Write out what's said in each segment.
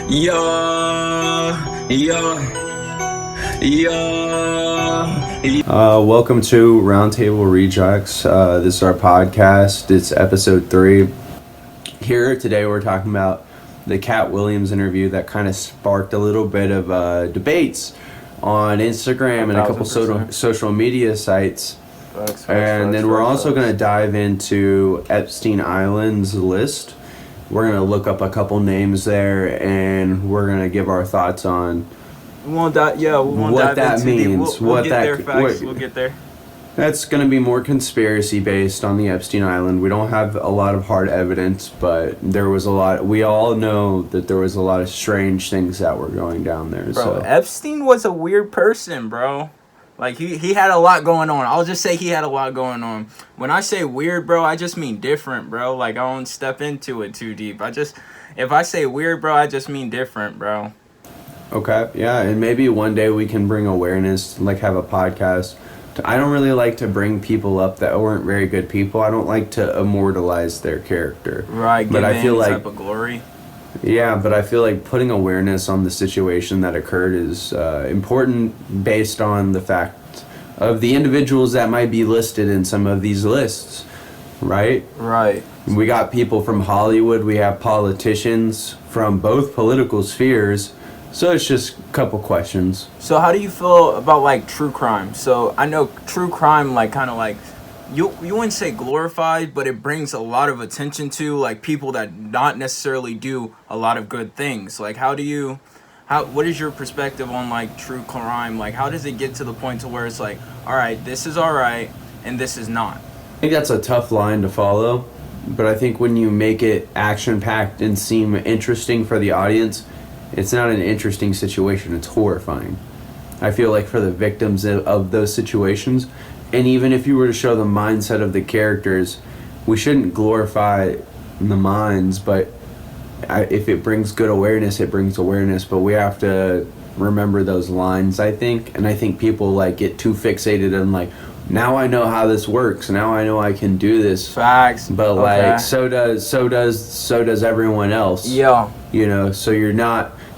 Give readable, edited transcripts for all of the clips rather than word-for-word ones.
Welcome to RoundTableRejects. This is our podcast. It's episode 3. Here today we're talking about the Katt Williams interview that kind of sparked a little bit of debates on Instagram and a couple social media sites. And then we're also going to dive into Epstein Island's list. We're going to look up a couple names there, and we're going to give our thoughts on what that means. We'll get there. That's going to be more conspiracy based on the Epstein Island. We don't have a lot of hard evidence, but there was a lot. We all know that there was a lot of strange things that were going down there. Bro, so Epstein was a weird person, bro. Like, he had a lot going on. I'll just say he had a lot going on. When I say weird, bro, I just mean different, bro. Like, I won't step into it too deep. If I say weird, bro, I just mean different, bro. Okay, yeah, and maybe one day we can bring awareness, like have a podcast. I don't really like to bring people up that weren't very good people. I don't like to immortalize their character. Right, but I feel like type of glory. Yeah, but I feel like putting awareness on the situation that occurred is important based on the fact of the individuals that might be listed in some of these lists, right? Right. We got people from Hollywood, we have politicians from both political spheres, so it's just a couple questions. So how do you feel about, like, true crime? So I know true crime, like, kind of like, you wouldn't say glorified, but it brings a lot of attention to, like, people that not necessarily do a lot of good things. Like, what is your perspective on, like, true crime? Like, how does it get to the point to where it's like, all right, this is all right, and this is not? I think that's a tough line to follow, but I think when you make it action-packed and seem interesting for the audience, it's not an interesting situation, it's horrifying. I feel like for the victims of those situations, and even if you were to show the mindset of the characters, we shouldn't glorify the minds, but if it brings good awareness, it brings awareness. But we have to remember those lines, I think. And I think people like get too fixated on like, now I know how this works. Now I know I can do this. Facts. But okay. Like so does everyone else. Yeah. You know, so you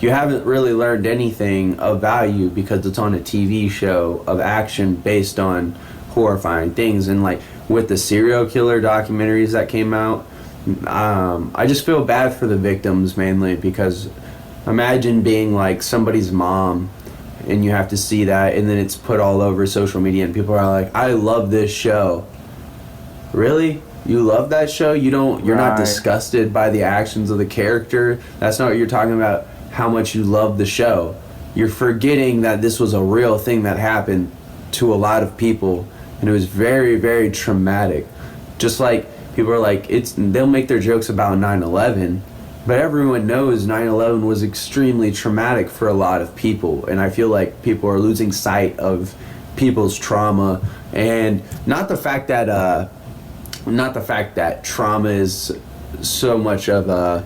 haven't really learned anything of value because it's on a TV show of action based on horrifying things. And like with the serial killer documentaries that came out, I just feel bad for the victims mainly, because imagine being like somebody's mom and you have to see that, and then it's put all over social media and people are like, I love this show. Really? You love that show? You're not disgusted by the actions of the character? That's not what you're talking about, how much you love the show. You're forgetting that this was a real thing that happened to a lot of people, and it was very, very traumatic. Just like people are like, they'll make their jokes about 9/11, but everyone knows 9/11 was extremely traumatic for a lot of people, and I feel like people are losing sight of people's trauma, and not the fact that trauma is so much of a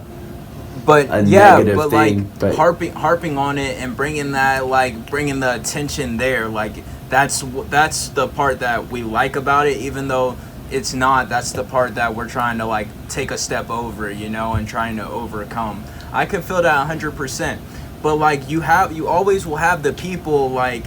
negative thing, but harping on it and bringing the attention there, like that's the part that we like about it, even though it's not. That's the part that we're trying to like take a step over, you know, and trying to overcome. I can feel that 100%, but like you always will have the people like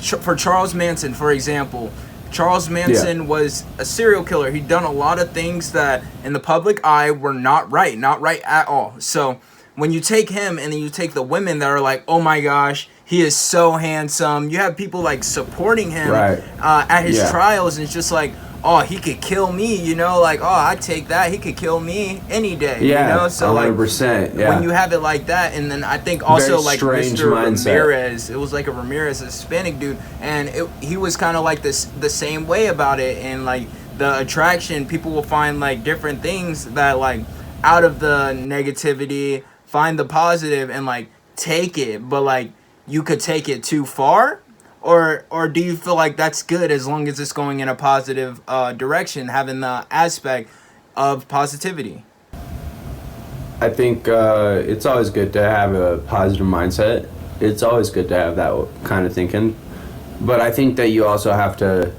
for Charles Manson, for example. Charles Manson was a serial killer. He'd done a lot of things that in the public eye were not right at all. So when you take him and then you take the women that are like, oh my gosh, he is so handsome. You have people like supporting him at his trials, and it's just like, oh, he could kill me, you know, like, oh, I'd take that. He could kill me any day, you know? So 100%, like, when you have it like that, and then I think also like Mr. mindset. Ramirez, it was like a Ramirez, a Hispanic dude, and he was kind of like the same way about it, and like the attraction, people will find like different things that like out of the negativity, find the positive and like take it, but like you could take it too far. Or do you feel like that's good as long as it's going in a positive direction, having the aspect of positivity? I think it's always good to have a positive mindset. It's always good to have that kind of thinking. But I think that you also have to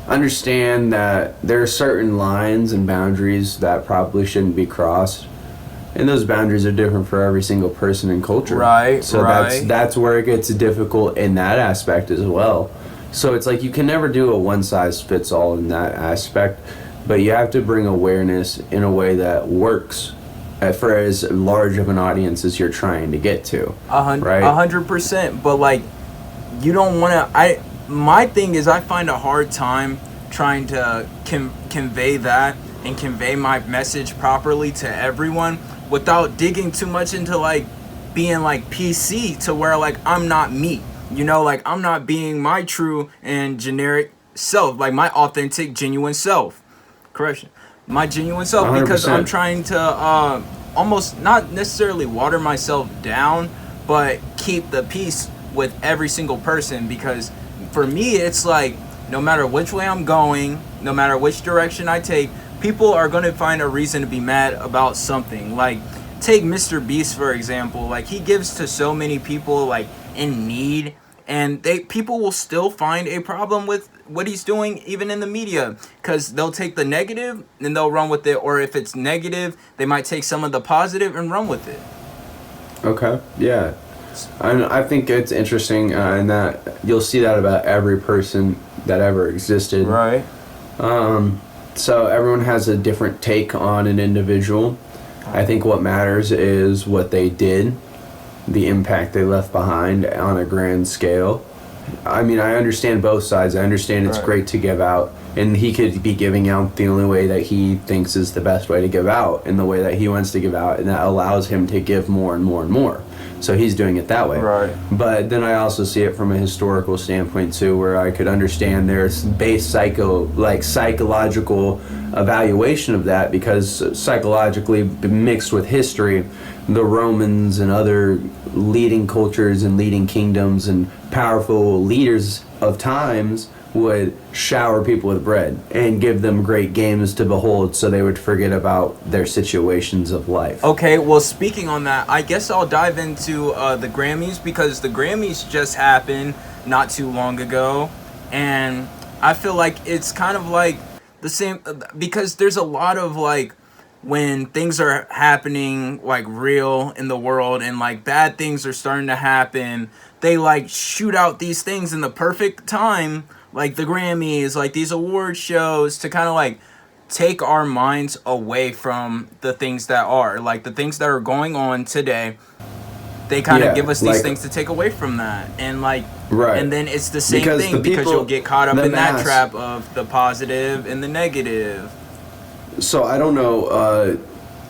understand that there are certain lines and boundaries that probably shouldn't be crossed. And those boundaries are different for every single person and culture. Right, so right. that's where it gets difficult in that aspect as well. So it's like you can never do a one-size-fits-all in that aspect, but you have to bring awareness in a way that works for as large of an audience as you're trying to get to. 100%. But like, you don't want to. My thing is, I find a hard time trying to convey that and convey my message properly to everyone without digging too much into like being like PC to where like I'm not me. You know, like I'm not being my true and generic self, like my authentic, genuine self. Correction. My genuine self 100%. Because I'm trying to almost not necessarily water myself down, but keep the peace with every single person, because for me it's like no matter which way I'm going, no matter which direction I take, people are going to find a reason to be mad about something. Like take Mr. Beast for example. Like he gives to so many people like in need, and people will still find a problem with what he's doing even in the media, because they'll take the negative and they'll run with it, or if it's negative they might take some of the positive and run with it. Okay, yeah. I think it's interesting in that you'll see that about every person that ever existed. Right. So everyone has a different take on an individual. I think what matters is what they did, the impact they left behind on a grand scale. I mean, I understand both sides. I understand it's great to give out, and he could be giving out the only way that he thinks is the best way to give out, in the way that he wants to give out, and that allows him to give more and more and more. So he's doing it that way. Right. But then I also see it from a historical standpoint too, where I could understand there's base psychological evaluation of that, because psychologically mixed with history, the Romans and other leading cultures and leading kingdoms and powerful leaders of times would shower people with bread and give them great games to behold, so they would forget about their situations of life. Okay, well, speaking on that, I guess I'll dive into the Grammys, because the Grammys just happened not too long ago, and I feel like it's kind of like the same, because there's a lot of like when things are happening like real in the world and like bad things are starting to happen, they like shoot out these things in the perfect time, like the Grammys, like these award shows, to kind of like take our minds away from the things that are like the things that are going on today. They kind of give us these things to take away from that, and like and then it's the same thing, because you'll get caught up in that trap of the positive and the negative. So I don't know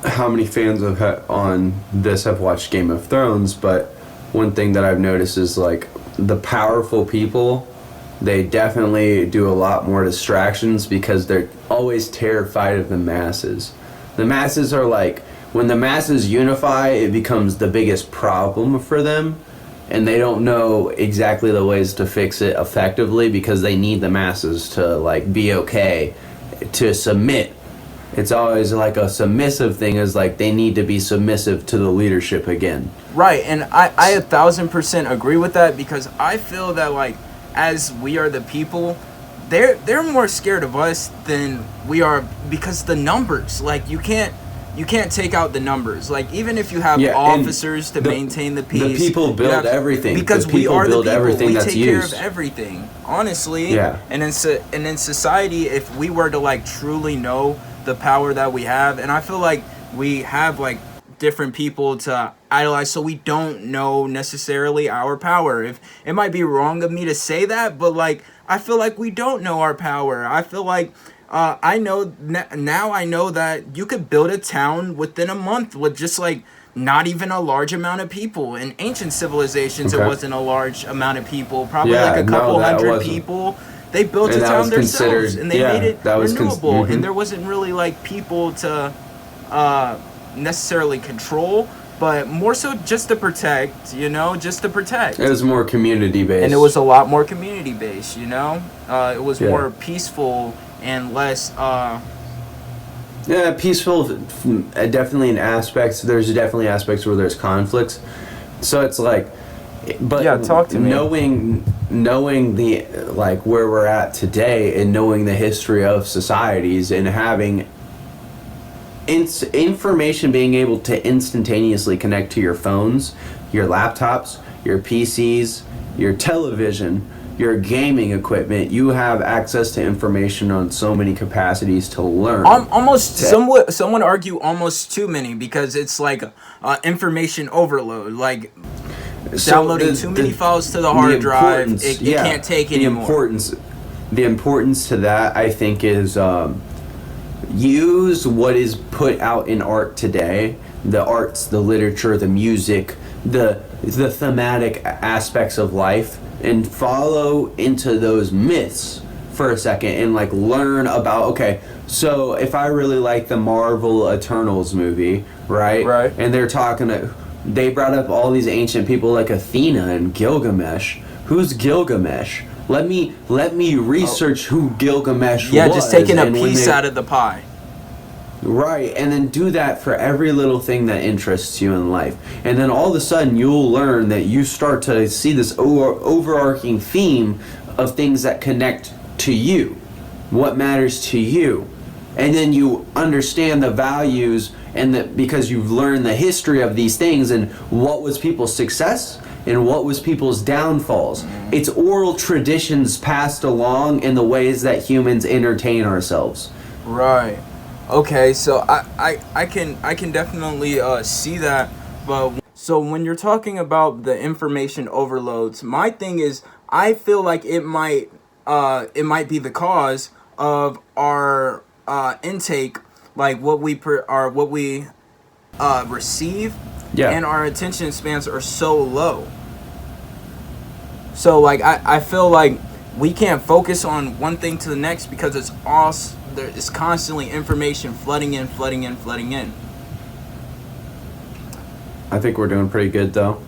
how many fans on this have watched Game of Thrones, but one thing that I've noticed is like the powerful people, they definitely do a lot more distractions, because they're always terrified of the masses. The masses are like, when the masses unify, it becomes the biggest problem for them, and they don't know exactly the ways to fix it effectively, because they need the masses to like be okay, to submit. It's always like a submissive thing, is like they need to be submissive to the leadership again. Right, and I 1,000% agree with that, because I feel that like as we are the people, they're more scared of us than we are, because the numbers, like you can't take out the numbers. Like even if you have officers to maintain the peace, the people build everything, because we are the people. Everything we that's take used. care of everything, honestly. Yeah. And in society, if we were to like truly know the power that we have, and I feel like we have like different people to idolize, so we don't know necessarily our power. If it might be wrong of me to say that, but like I feel like we don't know our power. I feel like I know now I know that you could build a town within a month with just like not even a large amount of people. In ancient civilizations, it wasn't a large amount of people, probably like a couple hundred people. They built a town themselves, and they made it renewable, and there wasn't really like people to necessarily control, but more so just to protect, just to protect. It was more community based. And it was a lot more community based, it was more peaceful and less peaceful, definitely in aspects. There's definitely aspects where there's conflicts, so it's like, but talk to me. Knowing the like where we're at today, and knowing the history of societies, and having information being able to instantaneously connect to your phones, your laptops, your PCs, your television, your gaming equipment. You have access to information on so many capacities to learn. Some would argue almost too many, because it's like information overload. Like downloading too many files to the hard drive, it can't take anymore. The importance to that, I think, is use what is put out in art today, the arts, the literature, the music, the thematic aspects of life, and follow into those myths for a second and like learn about, okay, so if I really like the Marvel Eternals movie, right? And they brought up all these ancient people like Athena and Gilgamesh. Who's Gilgamesh? Let me research who Gilgamesh was. Yeah, just taking a piece out of the pie. Right, and then do that for every little thing that interests you in life. And then all of a sudden you'll learn that you start to see this overarching theme of things that connect to you, what matters to you. And then you understand the values, and that because you've learned the history of these things and what was people's success and what was people's downfalls. It's oral traditions passed along in the ways that humans entertain ourselves. Right. Okay, so I can definitely see that, but so when you're talking about the information overloads, my thing is I feel like it might be the cause of our intake, like what we receive, and our attention spans are so low. So like I feel like we can't focus on one thing to the next because it's constantly information flooding in. I think we're doing pretty good though.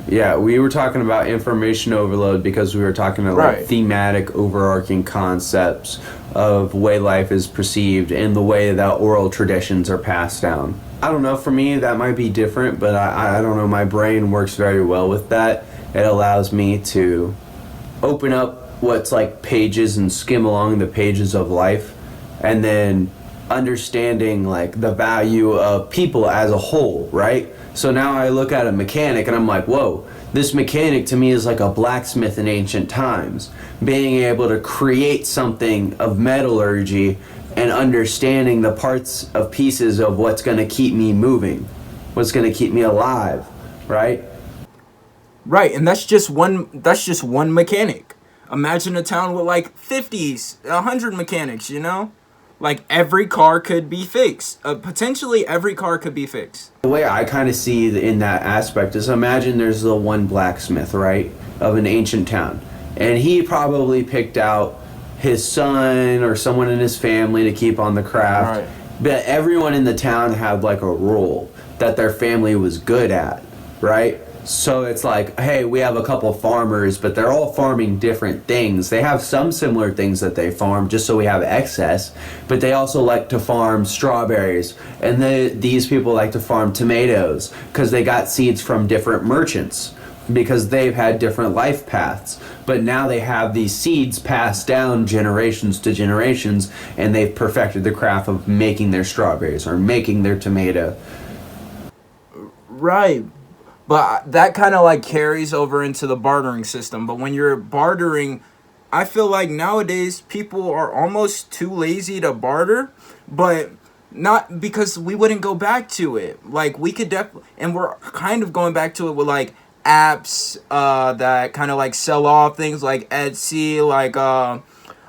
Yeah, we were talking about information overload because we were talking about like thematic overarching concepts of way life is perceived and the way that oral traditions are passed down. I don't know, for me that might be different, but I don't know, my brain works very well with that. It allows me to open up what's like pages and skim along the pages of life, and then understanding like the value of people as a whole, right? So now I look at a mechanic and I'm like, whoa, this mechanic to me is like a blacksmith in ancient times, being able to create something of metallurgy and understanding the parts of pieces of what's going to keep me moving, what's going to keep me alive, right? Right, and that's just one mechanic. Imagine a town with like 100 mechanics, you know? Like every car could be fixed. Potentially every car could be fixed. The way I kind of see in that aspect is, imagine there's the one blacksmith, right, of an ancient town. And he probably picked out his son or someone in his family to keep on the craft. Right. But everyone in the town had like a role that their family was good at, right? So it's like, hey, we have a couple farmers, but they're all farming different things. They have some similar things that they farm just so we have excess, but they also like to farm strawberries. And these people like to farm tomatoes because they got seeds from different merchants because they've had different life paths. But now they have these seeds passed down generations to generations, and they've perfected the craft of making their strawberries or making their tomato. Right. But that kind of like carries over into the bartering system. But when you're bartering, I feel like nowadays people are almost too lazy to barter, but not because we wouldn't go back to it. Like we could and we're kind of going back to it with like apps that kind of like sell off things like Etsy, like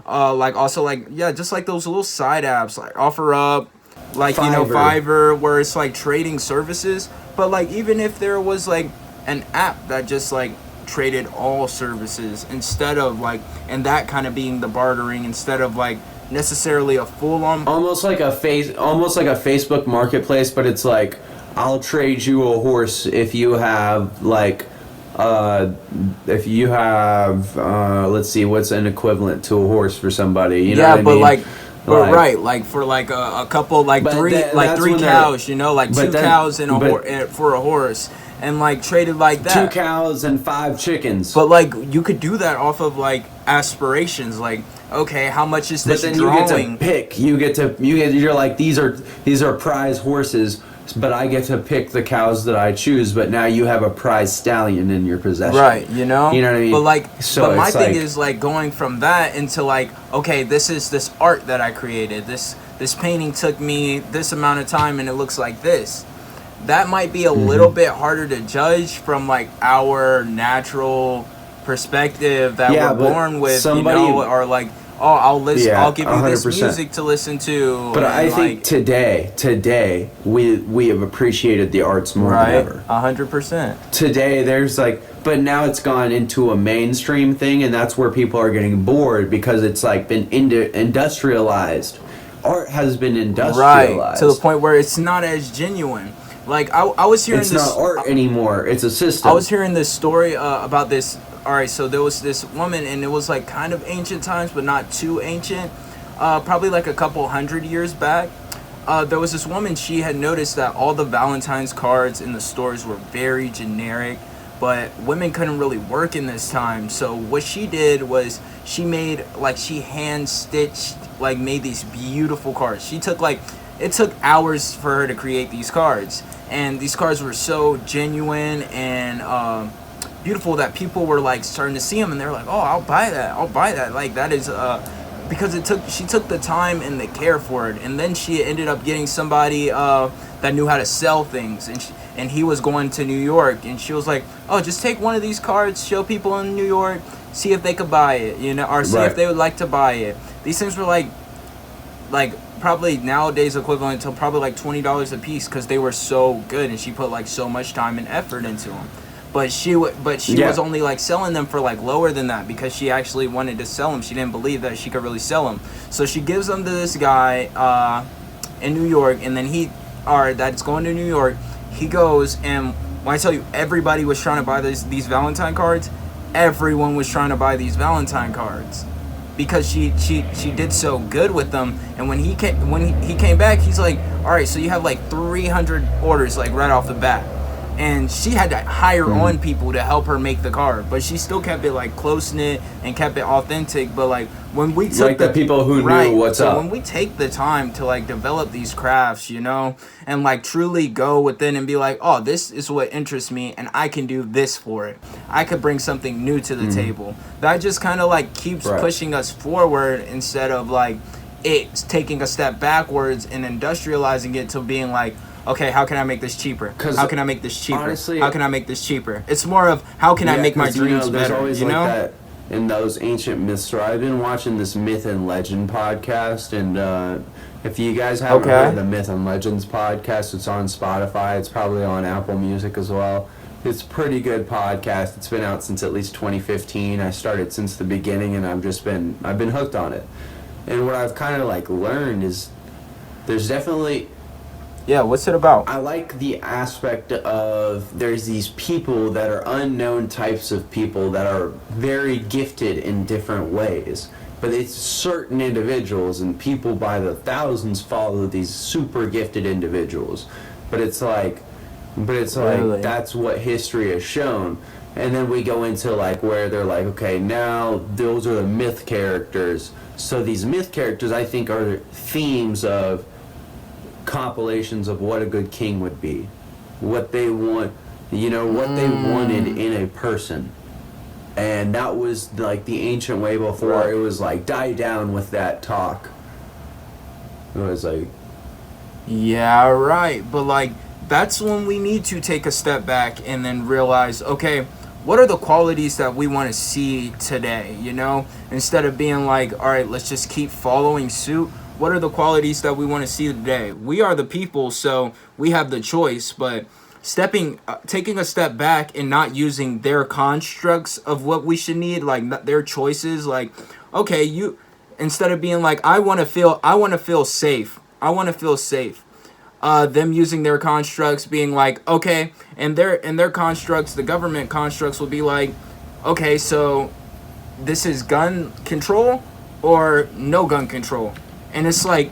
also like, yeah, just like those little side apps like OfferUp, like Fiverr. You know, Fiverr, where it's like trading services. But like even if there was like an app that just like traded all services instead of like, and that kind of being the bartering instead of like necessarily a full on, almost like a Facebook marketplace, but it's like, I'll trade you a horse if you have like let's see, what's an equivalent to a horse for somebody, you know what I mean? Like but right, like for like a couple, like three cows, you know, like two cows and for a horse, and like traded like that. 2 cows and 5 chickens. But like you could do that off of like aspirations, like okay, how much is But this then drawing? you get to pick. You're like, these are prize horses, but I get to pick the cows that I choose. But now you have a prize stallion in your possession. Right, you know? You know what I mean? But like, So but my it's thing like- is like going from that into like, okay, this is this art that I created. This painting took me this amount of time and it looks like this. That might be a little bit harder to judge from like our natural perspective that Yeah, we're but born with, somebody- you know, or like, oh, I'll listen, Yeah, I'll give you this 100%. music to listen to. But I and, think today we have appreciated the arts more than right, ever. 100%. Today there's like, but now it's gone into a mainstream thing, and that's where people are getting bored because it's like been industrialized. Art has been industrialized. Right, to the point where it's not as genuine. Like I was hearing It's this. not art anymore. It's a system. I was hearing this story about this. All right, so there was this woman, and it was like kind of ancient times, but not too ancient. Probably like a couple hundred years back. There was this woman. She had noticed that all the Valentine's cards in the stores were very generic, but women couldn't really work in this time. So what she did was she made she hand stitched made these beautiful cards. She took it took hours for her to create these cards, and these cards were so genuine and beautiful that people were like starting to see them, and they're like, oh, I'll buy that. Like that is because she took the time and the care for it, and then she ended up getting somebody that knew how to sell things, and he was going to New York, and she was like, oh, just take one of these cards, show people in New York, see if they could buy it, you know, or see if they would like to buy it. These things were like probably nowadays equivalent to probably like $20 a piece because they were so good, and she put like so much time and effort into them. But she was only like selling them for like lower than that because she actually wanted to sell them. She didn't believe that she could really sell them. So she gives them to this guy in New York, and then that's going to New York. He goes, and when I tell you everybody was trying to buy these Valentine cards, everyone was trying to buy these Valentine cards because she did so good with them. And when he came back, he's like, all right, so you have like 300 orders like right off the bat. And she had to hire on people to help her make the card, but she still kept it like close knit and kept it authentic. But like when we took the people who knew what's up. When we take the time to like develop these crafts, you know, and like truly go within and be like, oh, this is what interests me, and I can do this for it. I could bring something new to the table. That just kind of like keeps pushing us forward instead of like it's taking a step backwards and industrializing it to being like, okay, how can I make this cheaper? How can I make this cheaper? Honestly, how can I make this cheaper? It's more of how can I make my dreams there's better? always You like know? that in those ancient myths. So I've been watching this Myth and Legend podcast, and if you guys haven't heard the Myth and Legends podcast, it's on Spotify. It's probably on Apple Music as well. It's a pretty good podcast. It's been out since at least 2015. I started since the beginning, and I've been hooked on it. And what I've kind of like learned is there's definitely. Yeah, what's it about? I like the aspect of there's these people that are unknown types of people that are very gifted in different ways. But it's certain individuals, and people by the thousands follow these super gifted individuals. But it's like Really? that's what history has shown. And then we go into like where they're like, okay, now those are the myth characters. So these myth characters, I think, are themes of compilations of what a good king would be, what they want, you know, what they wanted in a person. And that was like the ancient way before. It was like die down with that talk. It was like, yeah, right. But like that's when we need to take a step back and then realize, okay, what are the qualities that we want to see today, you know, instead of being like, all right, let's just keep following suit. What are the qualities that we want to see today? We are the people, so we have the choice, but taking a step back and not using their constructs of what we should need, like their choices, like, okay, instead of being like, I want to feel safe. Them using their constructs being like, okay, and their constructs, the government constructs will be like, okay, so this is gun control or no gun control. And it's like,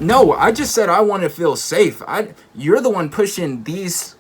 no, I just said I want to feel safe. You're the one pushing these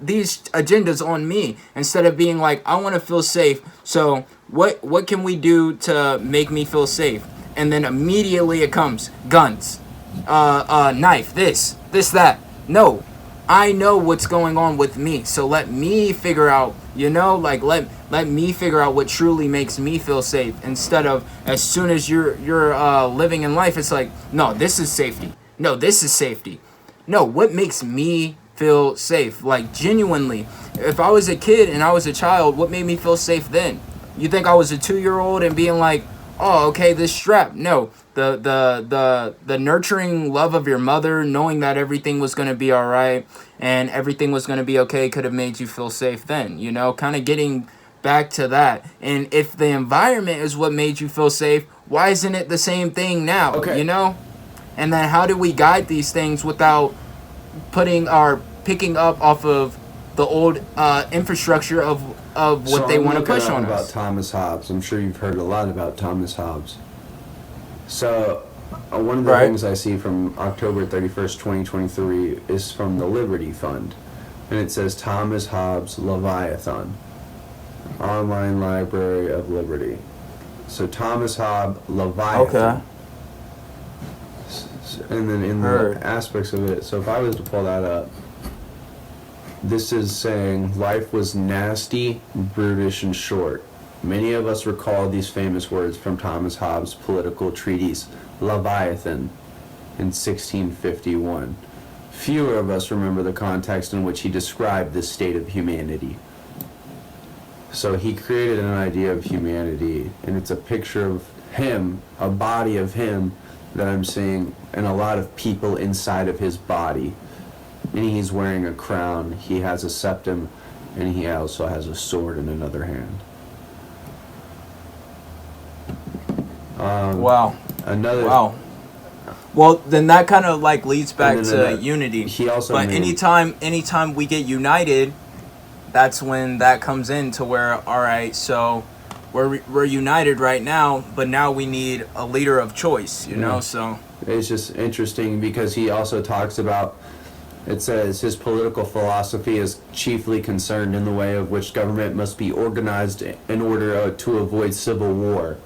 agendas on me instead of being like, I want to feel safe. So what can we do to make me feel safe? and then immediately it comes guns, knife, this, that. No, I know what's going on with me, so let me figure out, like let me figure out what truly makes me feel safe, instead of as soon as you're living in life, it's like, no, this is safety. No, this is safety. No, what makes me feel safe? Like, genuinely, if I was a kid and I was a child, what made me feel safe then? You think I was a 2-year-old and being like, oh, okay, this strap? No, the nurturing love of your mother, knowing that everything was going to be all right and everything was going to be okay, could have made you feel safe then, kind of getting back to that. And if the environment is what made you feel safe, why isn't it the same thing now? Okay. And then how do we guide these things without picking up off of the old infrastructure of what they want to push on about us? Thomas Hobbes. I'm sure you've heard a lot about Thomas Hobbes. So one of the things I see from October 31st, 2023 is from the Liberty Fund. And it says Thomas Hobbes Leviathan, Online Library of Liberty. So Thomas Hobbes Leviathan. Okay. And then in the aspects of it, so if I was to pull that up, this is saying life was nasty, brutish, and short. Many of us recall these famous words from Thomas Hobbes' political treatise, Leviathan, in 1651. Fewer of us remember the context in which he described this state of humanity. So he created an idea of humanity, and it's a picture of him, a body of him, that I'm seeing, and a lot of people inside of his body. And he's wearing a crown, he has a septum, and he also has a sword in another hand. Wow. Wow. Well, then that kind of like leads back to unity. He also but anytime we get united, that's when that comes in to where, all right, so we're united right now, but now we need a leader of choice, so it's just interesting because he also talks about, it says his political philosophy is chiefly concerned in the way of which government must be organized in order to avoid civil war.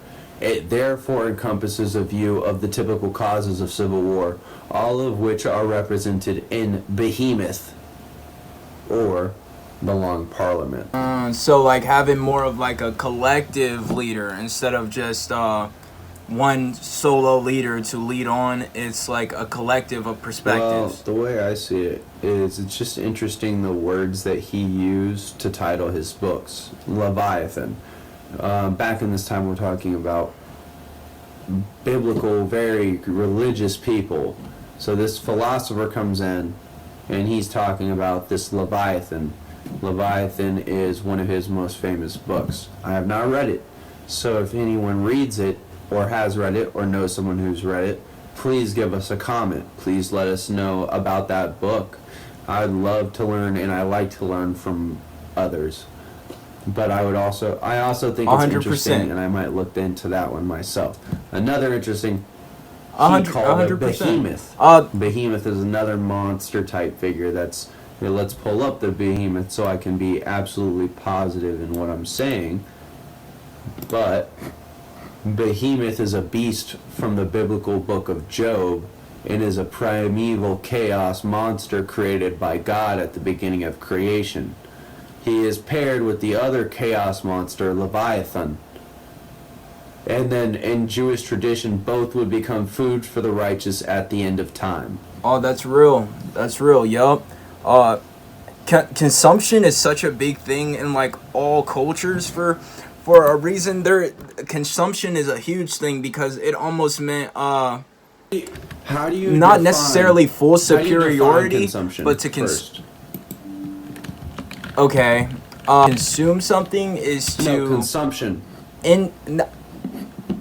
It therefore encompasses a view of the typical causes of civil war, all of which are represented in Behemoth, or the Long Parliament. So like having more of like a collective leader instead of just one solo leader to lead on. It's like a collective of perspectives. Well, the way I see it is, it's just interesting the words that he used to title his books. Leviathan. Back in this time, we're talking about biblical, very religious people. So this philosopher comes in, and he's talking about this Leviathan. Leviathan is one of his most famous books. I have not read it, so if anyone reads it, or has read it, or knows someone who's read it, please give us a comment. Please let us know about that book. I'd love to learn, and I like to learn from others. But I also think it's 100%. interesting, and I might look into that one myself. Another interesting, he 100%. called it Behemoth. Behemoth is another monster type figure. That's, here, let's pull up the Behemoth so I can be absolutely positive in what I'm saying. But Behemoth is a beast from the biblical book of Job, and is a primeval chaos monster created by God at the beginning of creation. He is paired with the other chaos monster, Leviathan. And then in Jewish tradition, both would become food for the righteous at the end of time. Oh, that's real. That's real, yup. Consumption is such a big thing in like all cultures for a reason. Consumption is a huge thing because it almost meant how do you not necessarily full superiority, but to okay, consume something is to consumption.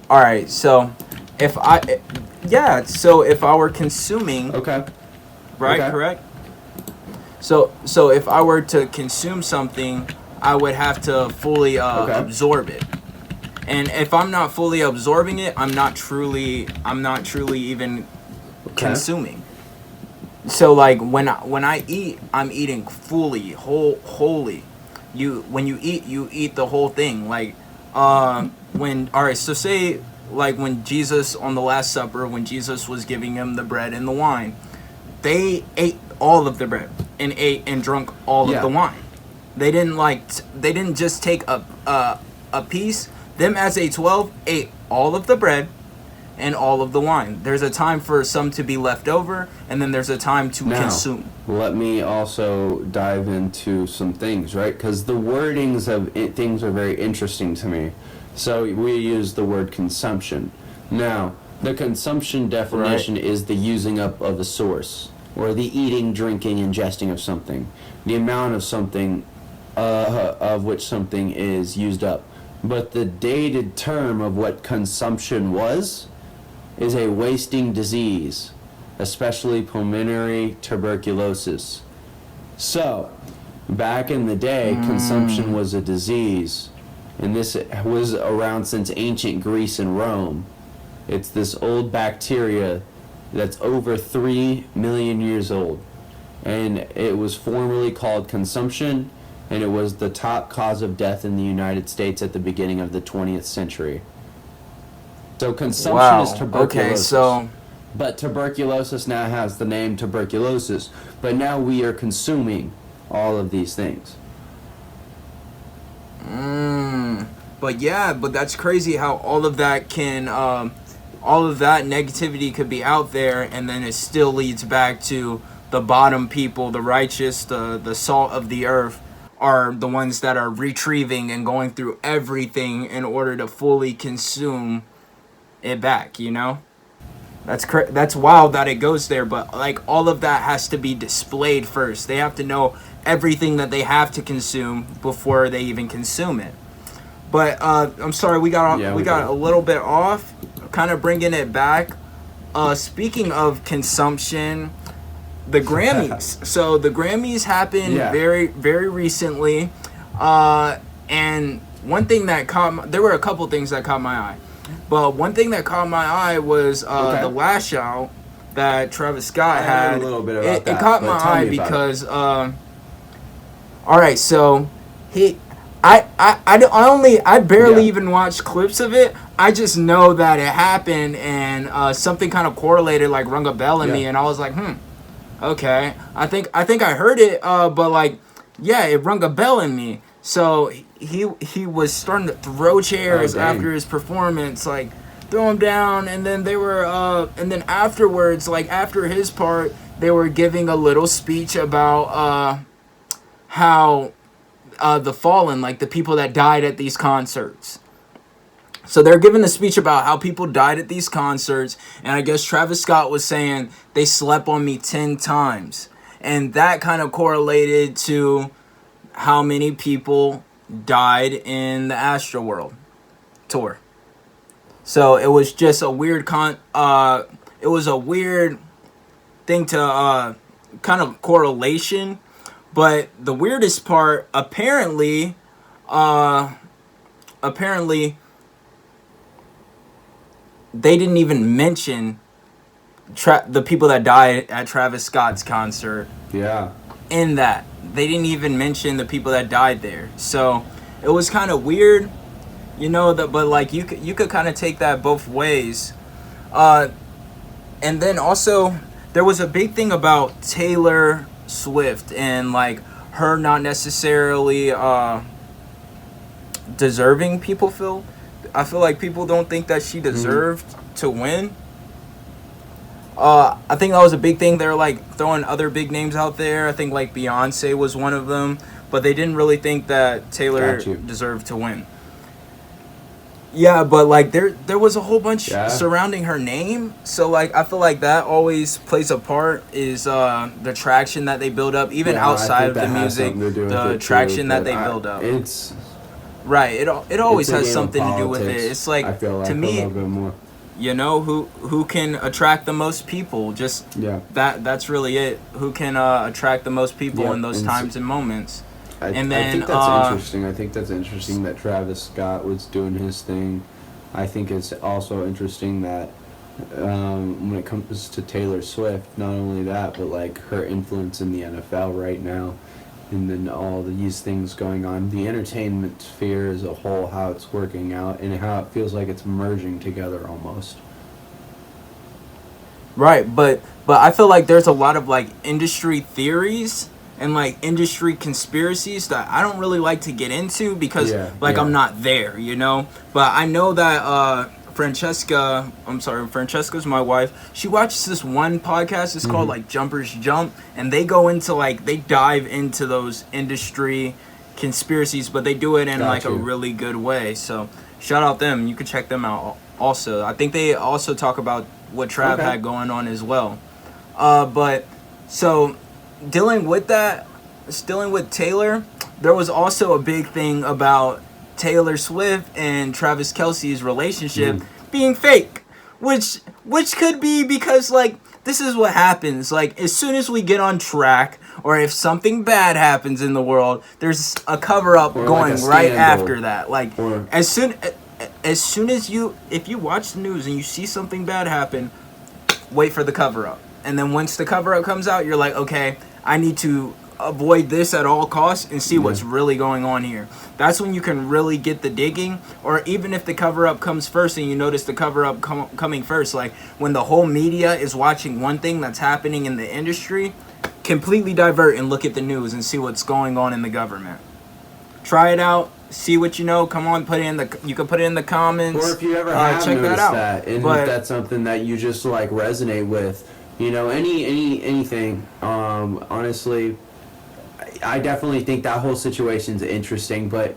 All right, so if I were consuming, okay, right, okay. Correct. So if I were to consume something, I would have to fully absorb it. And if I'm not fully absorbing it, I'm not truly even consuming. So like when I eat, I'm eating fully, wholly. When you eat the whole thing. Like so say like when Jesus on the Last Supper, when Jesus was giving him the bread and the wine, they ate all of the bread and ate and drunk all of the wine. They didn't just take a piece. Them as a 12 ate all of the bread and all of the wine. There's a time for some to be left over, and then there's a time to consume. Let me also dive into some things, right? Because the wordings of things are very interesting to me. So we use the word consumption. Now, the consumption definition is the using up of a source, or the eating, drinking, ingesting of something. The amount of something of which something is used up. But the dated term of what consumption was is a wasting disease, especially pulmonary tuberculosis. So, back in the day, consumption was a disease, and this was around since ancient Greece and Rome. It's this old bacteria that's over 3 million years old, and it was formerly called consumption, and it was the top cause of death in the United States at the beginning of the 20th century. So consumption is tuberculosis. Okay, but tuberculosis now has the name tuberculosis. But now we are consuming all of these things. But that's crazy how all of that negativity could be out there, and then it still leads back to the bottom people, the righteous, the salt of the earth, are the ones that are retrieving and going through everything in order to fully consume it back, you know? That's wild that it goes there, but like all of that has to be displayed first. They have to know everything that they have to consume before they even consume it. But I'm sorry, we got a little bit off, kind of bringing it back. Speaking of consumption, the Grammys. So the Grammys happened very, very recently, and one thing that there were a couple things that caught my eye. But one thing that caught my eye was the lash out that Travis Scott had. A little bit about it caught my eye because, all right, so I barely even watched clips of it. I just know that it happened, and something kind of correlated, like rung a bell in me, and I was like, okay. I think I heard it, but like, yeah, it rung a bell in me. So he was starting to throw chairs after his performance, like throw him down, and then they were and then afterwards, like after his part, they were giving a little speech about how the fallen, like the people that died at these concerts. So they're giving a speech about how people died at these concerts, and I guess Travis Scott was saying they slept on me 10 times, and that kind of correlated to how many people died in the Astroworld tour. So it was just a weird it was a weird thing to kind of correlation, but the weirdest part apparently they didn't even mention the people that died at Travis Scott's concert. Yeah. In that, they didn't even mention the people that died there. So it was kind of weird, you know. But like you could kind of take that both ways. And then also there was a big thing about Taylor Swift and like her not necessarily deserving. I feel like people don't think that she deserved to win. I think that was a big thing. They were like throwing other big names out there. I think like Beyonce was one of them, but they didn't really think that Taylor deserved to win. Yeah, but like there was a whole bunch surrounding her name. So like I feel like that always plays a part, is the traction that they build up, even outside of the music, the traction that they build up. It's right. It always has something to do with it. It's like, I feel like to me, a little bit more. You know, who can attract the most people? Just that's really it. Who can attract the most people in those times and moments? I think that's interesting. I think that's interesting that Travis Scott was doing his thing. I think it's also interesting that when it comes to Taylor Swift, not only that, but like her influence in the NFL right now. and then all these things going on, the entertainment sphere as a whole, how it's working out, and how it feels like it's merging together almost. Right, but I feel like there's a lot of like industry theories and like industry conspiracies that I don't really like to get into because I'm not there, you know. But I know that Francesca's my wife. She watches this one podcast. It's called like Jumpers Jump, and they go into they dive into those industry conspiracies, but they do it in a really good way. So shout out them. You can check them out also. I think they also talk about what Trav had going on as well. But so dealing with Taylor, there was also a big thing about Taylor Swift and Travis Kelce's relationship being fake, which could be because this is what happens. As soon as we get on track, or if something bad happens in the world, there's a cover up going right after that. As soon as if you watch the news and you see something bad happen, wait for the cover up. And then once the cover up comes out, you're like, okay, I need to avoid this at all costs and see what's really going on here. That's when you can really get the digging. Or even if the cover up comes first and you notice the cover up coming first, like when the whole media is watching one thing that's happening in the industry, completely divert and look at the news and see what's going on in the government. Try it out. See what you know. Come on, you can put it in the comments. Or if you ever have check noticed that, and if that's something that you just resonate with, anything. Honestly, I definitely think that whole situation's interesting, but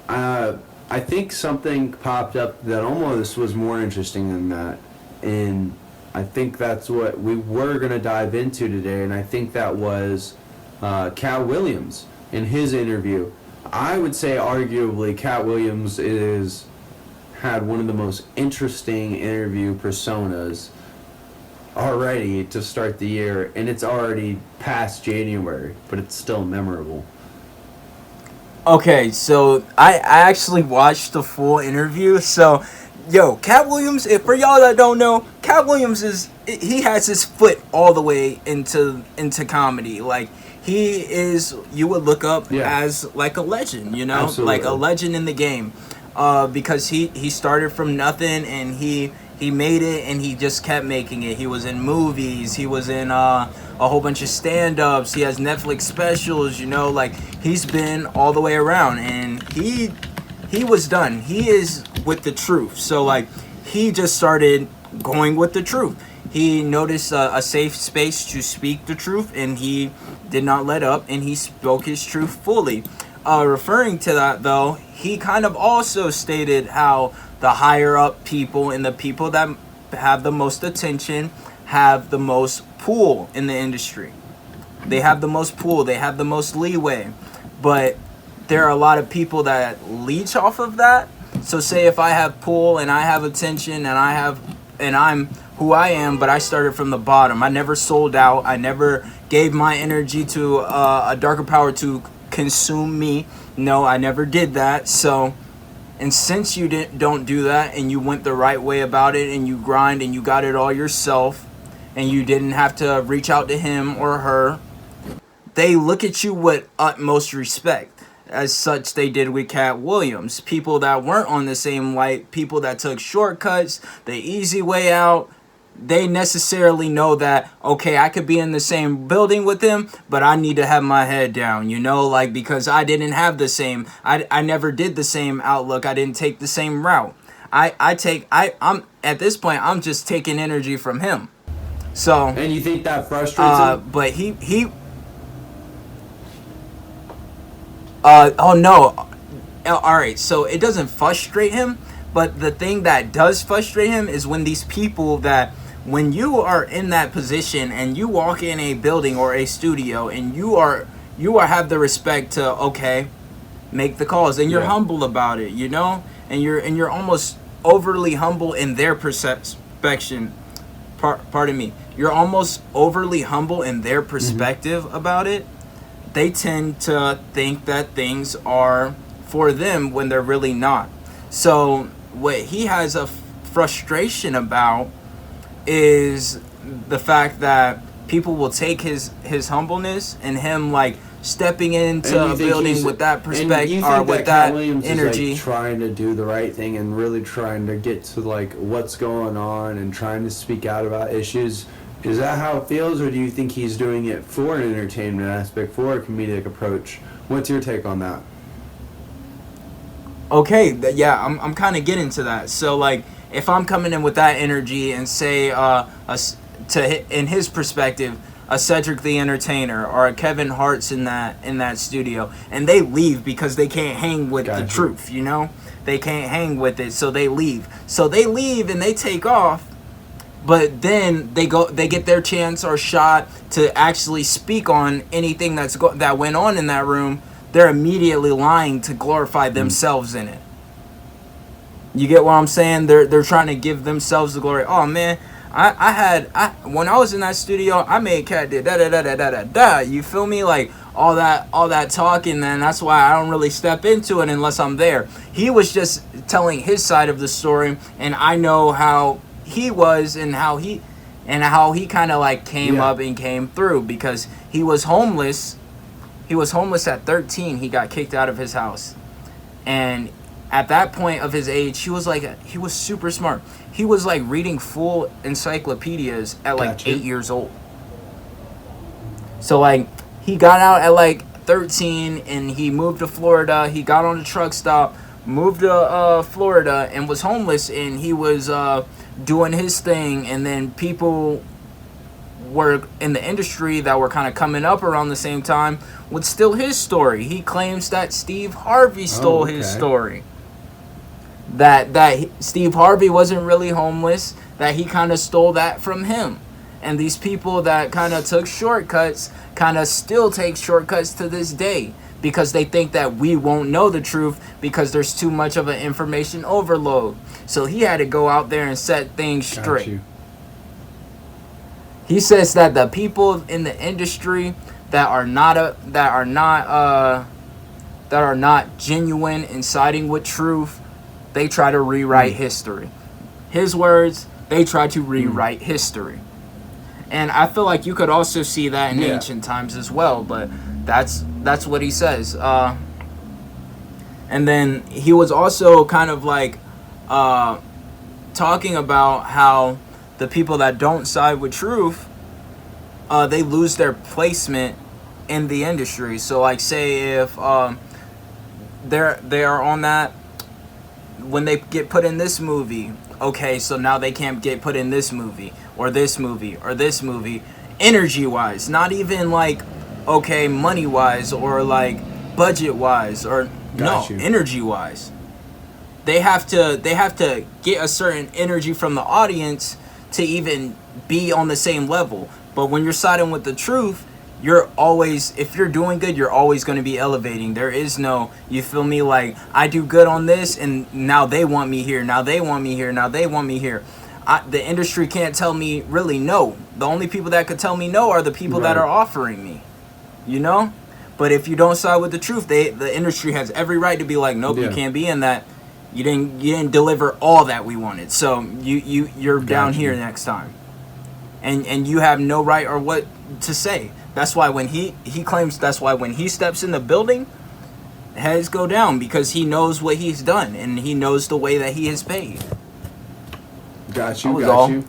I think something popped up that almost was more interesting than that, and I think that's what we were gonna dive into today, and I think that was Katt Williams in his interview. I would say arguably Katt Williams had one of the most interesting interview personas already to start the year, and it's already past January, but it's still memorable. Okay, so I actually watched the full interview. So, Katt Williams, for y'all that don't know, Katt Williams he has his foot all the way into comedy. He is, you would look up as a legend, Absolutely. Like a legend in the game, because he started from nothing and he made it and he just kept making it. He was in movies, he was in a whole bunch of stand-ups, he has Netflix specials, he's been all the way around, and he was done. He is with the truth. So he just started going with the truth. He noticed a safe space to speak the truth, and he did not let up, and he spoke his truth fully. Referring to that, though, he kind of also stated how the higher up people and the people that have the most attention have the most pull in the industry. They have the most pull, they have the most leeway, but there are a lot of people that leech off of that. So say if I have pull and I have attention and I'm who I am, but I started from the bottom. I never sold out. I never gave my energy to a darker power to consume me. No, I never did that. So, and since you don't do that, and you went the right way about it, and you grind, and you got it all yourself, and you didn't have to reach out to him or her, they look at you with utmost respect. As such, they did with Katt Williams. People that weren't on the same light, people that took shortcuts, the easy way out, they necessarily know that, okay, I could be in the same building with him, but I need to have my head down, because I didn't have the same, I never did the same outlook. I didn't take the same route. I'm at this point, I'm just taking energy from him. So. And you think that frustrates him? But he oh no. All right. So it doesn't frustrate him, but the thing that does frustrate him is when these people when you are in that position and you walk in a building or a studio and you have the respect to make the calls, and you're humble about it, and you're almost overly humble in their perception. Pardon me. You're almost overly humble in their perspective about it. They tend to think that things are for them when they're really not. So what he has a frustration about is the fact that people will take his humbleness and him stepping into a building with that perspective or with Katt that Williams energy. is, like, trying to do the right thing and really trying to get to like what's going on and trying to speak out about issues. Is that how it feels, or do you think he's doing it for an entertainment aspect, for a comedic approach? What's your take on that? Okay, yeah, I'm kind of getting to that. So like, if I'm coming in with that energy and say, in his perspective, a Cedric the Entertainer or a Kevin Hart's in that studio, and they leave because they can't hang with the truth, you know? They can't hang with it, so they leave. So they leave and they take off, but then they get their chance or shot to actually speak on anything that went on in that room. They're immediately lying to glorify themselves in it. You get what I'm saying? They're trying to give themselves the glory. Oh man, when I was in that studio, I made Katt did da da da da da da da. You feel me? Like all that talking, and that's why I don't really step into it unless I'm there. He was just telling his side of the story, and I know how he was and how he kind of like came up and came through, because he was homeless. He was homeless at 13. He got kicked out of his house, and at that point of his age, he was super smart. He was like reading full encyclopedias at like 8 years old. So like he got out at like 13 and he moved to Florida. He got on a truck stop, moved to Florida, and was homeless, and he was doing his thing. And then people were in the industry that were kind of coming up around the same time would steal his story. He claims that Steve Harvey stole his story. That Steve Harvey wasn't really homeless, that he kind of stole that from him. And these people that kind of took shortcuts kind of still take shortcuts to this day, because they think that we won't know the truth because there's too much of an information overload. So he had to go out there and set things straight. He says that the people in the industry that are not genuine and siding with truth, they try to rewrite history. His words, they try to rewrite history. And I feel like you could also see that in ancient times as well, but that's what he says. And then he was also kind of like talking about how the people that don't side with truth, they lose their placement in the industry. So like, say if they are on that, when they get put in this movie, okay, so now they can't get put in this movie or this movie or this movie, energy wise, not even like, okay, money wise or like budget wise, or energy wise. They have to get a certain energy from the audience to even be on the same level. But when you're siding with the truth, you're always, if you're doing good, you're always going to be elevating. There is no, you feel me, like I do good on this and now they want me here, now they want me here, now they want me here. The industry can't tell me really no. The only people that could tell me no are the people that are offering me, you know? But if you don't side with the truth, the industry has every right to be like, nope, you can't be in that. You didn't deliver all that we wanted. So you're down here next time. And you have no right or what to say. That's why when he claims that's why when he steps in the building, heads go down, because he knows what he's done and he knows the way that he is paid. Got you.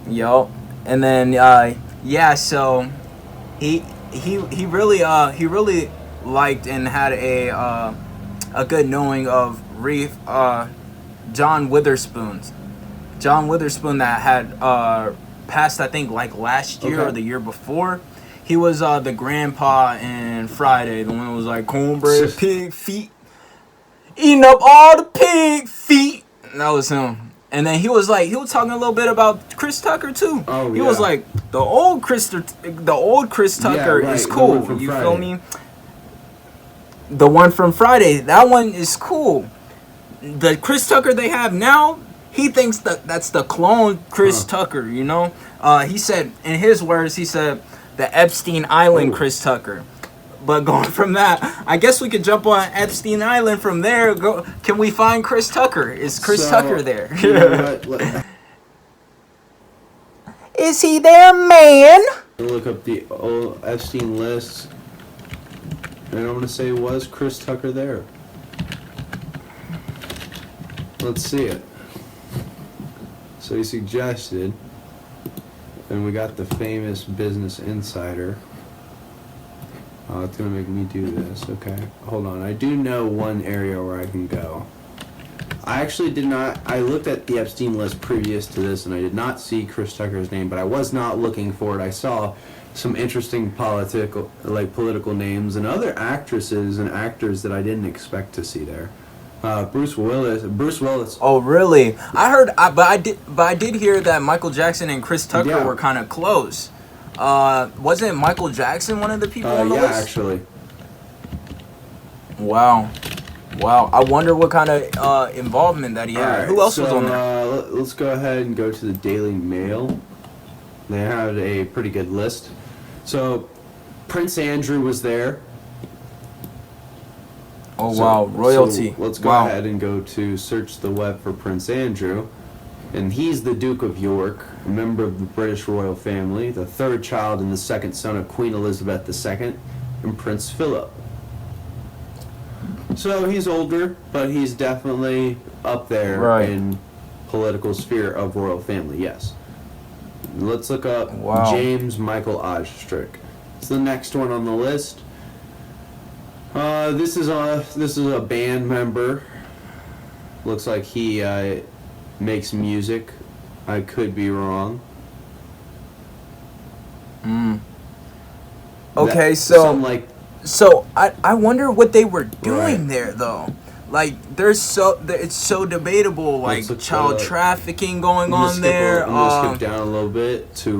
Yo. And then so he really liked and had a good knowing of John Witherspoon. John Witherspoon that had passed, I think, like last year or the year before. He was the grandpa in Friday, the one who was like cornbread, pig feet, eating up all the pig feet. And that was him. And then he was talking a little bit about Chris Tucker too. He was like, the old Chris Tucker is cool. You feel me? The one from Friday, that one is cool. The Chris Tucker they have now, he thinks that's the clone Chris Tucker, you know? He said, in his words, he said, the Epstein Island Chris Tucker. But going from that, I guess we could jump on Epstein Island from there. Can we find Chris Tucker? Is Chris Tucker there? You know what? Is he there, man? Look up the old Epstein list, and I'm gonna say, was Chris Tucker there? Let's see it. So he suggested, and we got the famous Business Insider. Oh, it's gonna make me do this. Okay, hold on. I do know one area where I can go. I actually did not. I looked at the Epstein list previous to this, and I did not see Chris Tucker's name, but I was not looking for it. I saw some interesting political names and other actresses and actors that I didn't expect to see there. Bruce Willis. Oh, really? I heard, but I did hear that Michael Jackson and Chris Tucker were kind of close. Wasn't Michael Jackson one of the people on the list? Yeah, actually. Wow. I wonder what kind of involvement that he had. Right, Who else was on there? Let's go ahead and go to the Daily Mail. They had a pretty good list. So, Prince Andrew was there. Oh, wow. Royalty. So let's go ahead and go to search the web for Prince Andrew. And he's the Duke of York, a member of the British royal family, the third child and the second son of Queen Elizabeth II and Prince Philip. So he's older, but he's definitely up there in political sphere of royal family, yes. Let's look up James Michael Ostrich. It's the next one on the list. This is a band member. Looks like he makes music. I could be wrong. Okay, so I wonder what they were doing there though. Like it's so debatable. Like child trafficking going on there. I'm gonna skip down a little bit to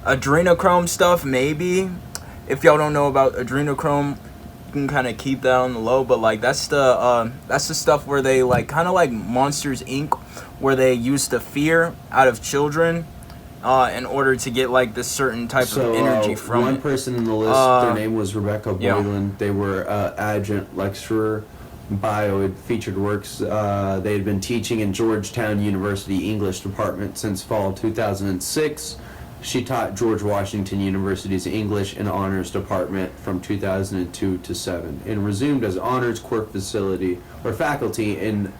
adrenochrome stuff maybe. If y'all don't know about adrenochrome, you can kind of keep that on the low. But like that's the stuff where they like kind of like Monsters Inc., where they use the fear out of children in order to get like this certain type of energy from one it. person in the list, their name was Rebecca Boylan. They were adjunct lecturer, bio had featured works. They had been teaching in Georgetown University English department since fall 2006. She taught George Washington University's English and Honors Department from 2002 to 7 and resumed as honors court facility or faculty in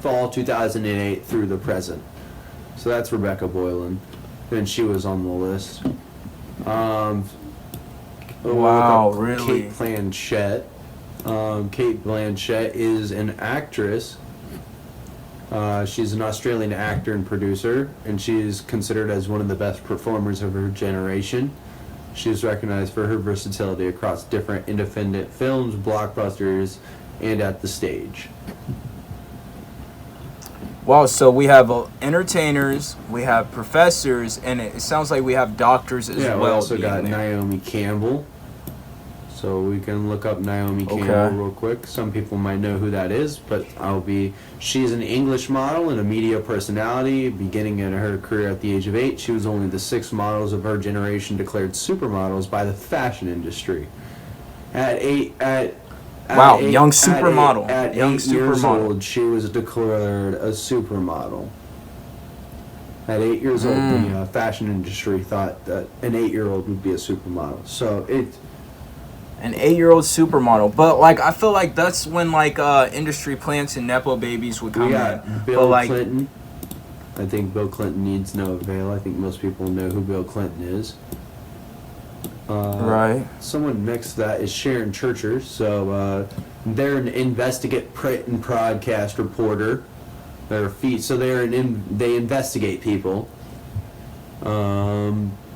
fall 2008 through the present. So that's Rebecca Boylan. And she was on the list. Really? Cate Blanchett. Cate Blanchett is an actress. She's an Australian actor and producer, and she is considered as one of the best performers of her generation. She is recognized for her versatility across different independent films, blockbusters, and at the stage. Wow, so we have entertainers, we have professors, and it sounds like we have doctors as well. Yeah, we also got Naomi Campbell. So we can look up Naomi Campbell real quick. Some people might know who that is, but she's an English model and a media personality. Beginning in her career at the age of 8, she was only the 6th models of her generation declared supermodels by the fashion industry. Young supermodel. At 8 years old, she was declared a supermodel. At 8 years old, the fashion industry thought that an 8-year-old would be a supermodel. So an 8-year-old supermodel, but like I feel like that's when like industry plants and nepo babies would come in. We got Bill Clinton. I think Bill Clinton needs no avail. I think most people know who Bill Clinton is. Someone next to that is Sharon Churcher. So they're an investigative print and broadcast reporter. They investigate people.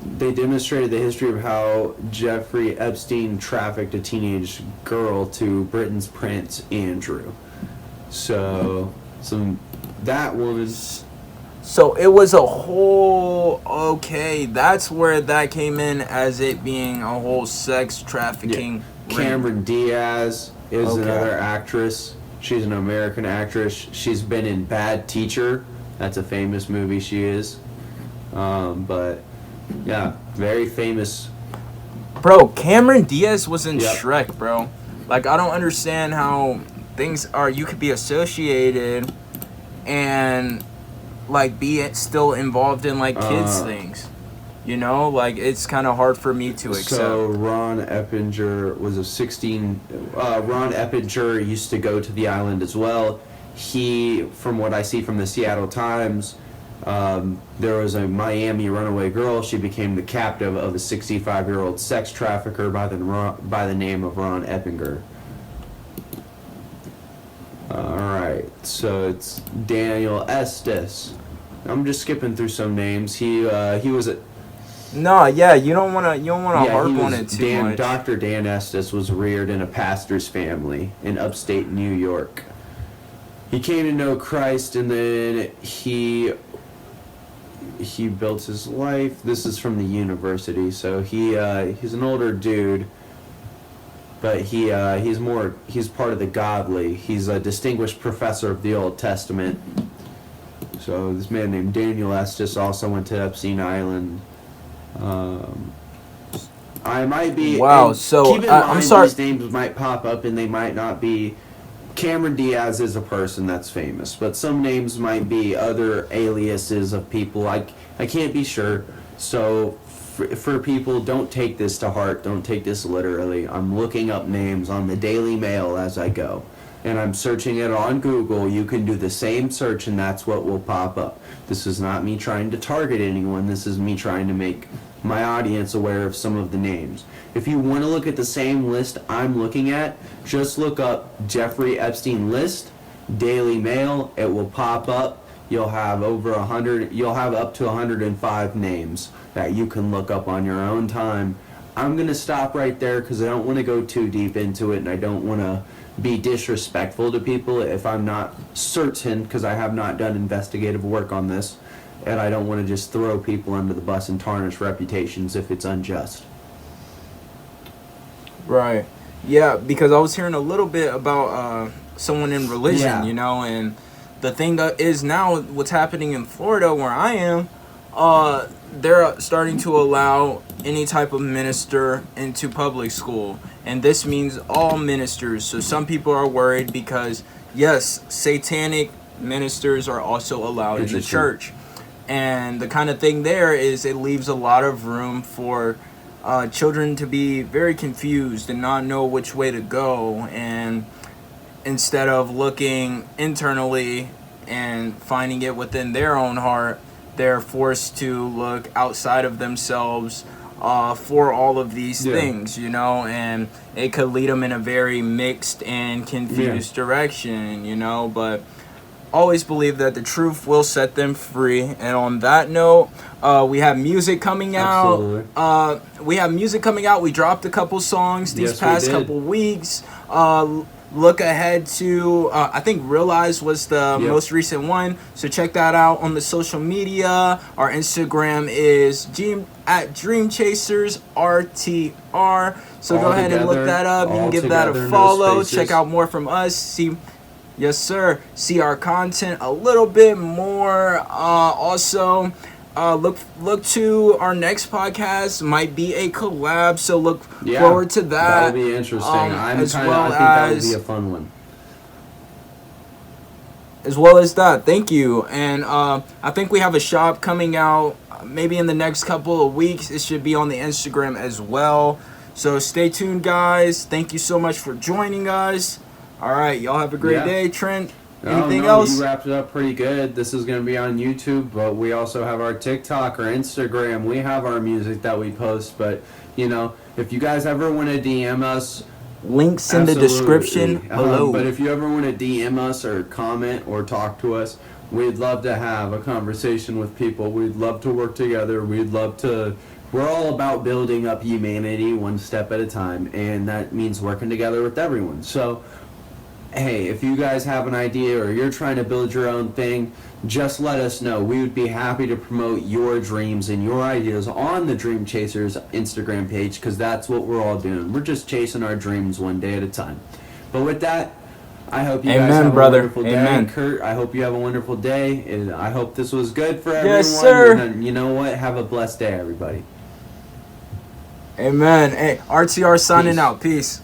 They demonstrated the history of how Jeffrey Epstein trafficked a teenage girl to Britain's Prince Andrew. So that was. So it was a whole, that's where that came in as it being a whole sex trafficking. Yeah. Cameron Diaz is another actress. She's an American actress. She's been in Bad Teacher. That's a famous movie she is. But yeah, very famous. Bro, Cameron Diaz was in Shrek, bro. Like, I don't understand how things are, you could be associated and like be still involved in like kids things. You know, like, it's kind of hard for me to accept. So Ron Eppinger was a 16. Ron Eppinger used to go to the island as well. He, from what I see from the Seattle Times, there was a Miami runaway girl. She became the captive of a 65-year-old sex trafficker by the name of Ron Eppinger. All right, so it's Daniel Estes. I'm just skipping through some names. He was a No, yeah, you don't wanna harp on it too much. Dr. Dan Estes was reared in a pastor's family in upstate New York. He came to know Christ, and then he built his life. This is from the university, so he's an older dude, but he's part of the godly. He's a distinguished professor of the Old Testament. So this man named Daniel Estes also went to Epstein Island. I might be. Wow. So keep in mind, I'm sorry. These names might pop up and they might not be. Cameron Diaz is a person that's famous, but some names might be other aliases of people. I can't be sure. So for people, don't take this to heart. Don't take this literally. I'm looking up names on the Daily Mail as I go, and I'm searching it on Google. You can do the same search, and that's what will pop up. This is not me trying to target anyone. This is me trying to make my audience aware of some of the names. If you want to look at the same list I'm looking at, just look up Jeffrey Epstein list, Daily Mail. It will pop up. You'll have over 100. You'll have up to 105 names that you can look up on your own time. I'm gonna stop right there because I don't want to go too deep into it, and I don't want to be disrespectful to people if I'm not certain, because I have not done investigative work on this, and I don't want to just throw people under the bus and tarnish reputations if it's unjust. Right. Yeah, because I was hearing a little bit about someone in religion, Yeah. you know, and the thing that is now what's happening in Florida where I am, they're starting to allow any type of minister into public school. And this means all ministers. So some people are worried because, yes, satanic ministers are also allowed in the church. And the kind of thing there is it leaves a lot of room for children to be very confused and not know which way to go. And instead of looking internally and finding it within their own heart, they're forced to look outside of themselves for all of these things, you know, and it could lead them in a very mixed and confused direction, you know, but always believe that the truth will set them free. And on that note, we have music coming out. We dropped a couple songs these past couple weeks. Look ahead to, I think Realize was the most recent one. So check that out on the social media. Our Instagram is at dreamchaserzrtr. So go ahead and look that up. You can give that a follow. Check out more from us. See our content a little bit more. Also, look to our next podcast. Might be a collab, so look forward to that. That'll be interesting. I think that would be a fun one. As well as that, thank you. And I think we have a shop coming out maybe in the next couple of weeks. It should be on the Instagram as well. So stay tuned, guys. Thank you so much for joining us. All right, y'all have a great day. Trent, anything else? You wrapped it up pretty good. This is going to be on YouTube, but we also have our TikTok, our Instagram. We have our music that we post, but, you know, if you guys ever want to DM us, links in the description below. But if you ever want to DM us or comment or talk to us, we'd love to have a conversation with people. We'd love to work together. We're all about building up humanity one step at a time, and that means working together with everyone. So, hey, if you guys have an idea or you're trying to build your own thing, just let us know. We would be happy to promote your dreams and your ideas on the Dream Chasers Instagram page, because that's what we're all doing. We're just chasing our dreams one day at a time. But with that, I hope you guys have a wonderful day. Kurt, I hope you have a wonderful day, and I hope this was good for everyone. Yes, sir. And you know what? Have a blessed day, everybody. Amen. Hey, RTR signing out. Peace.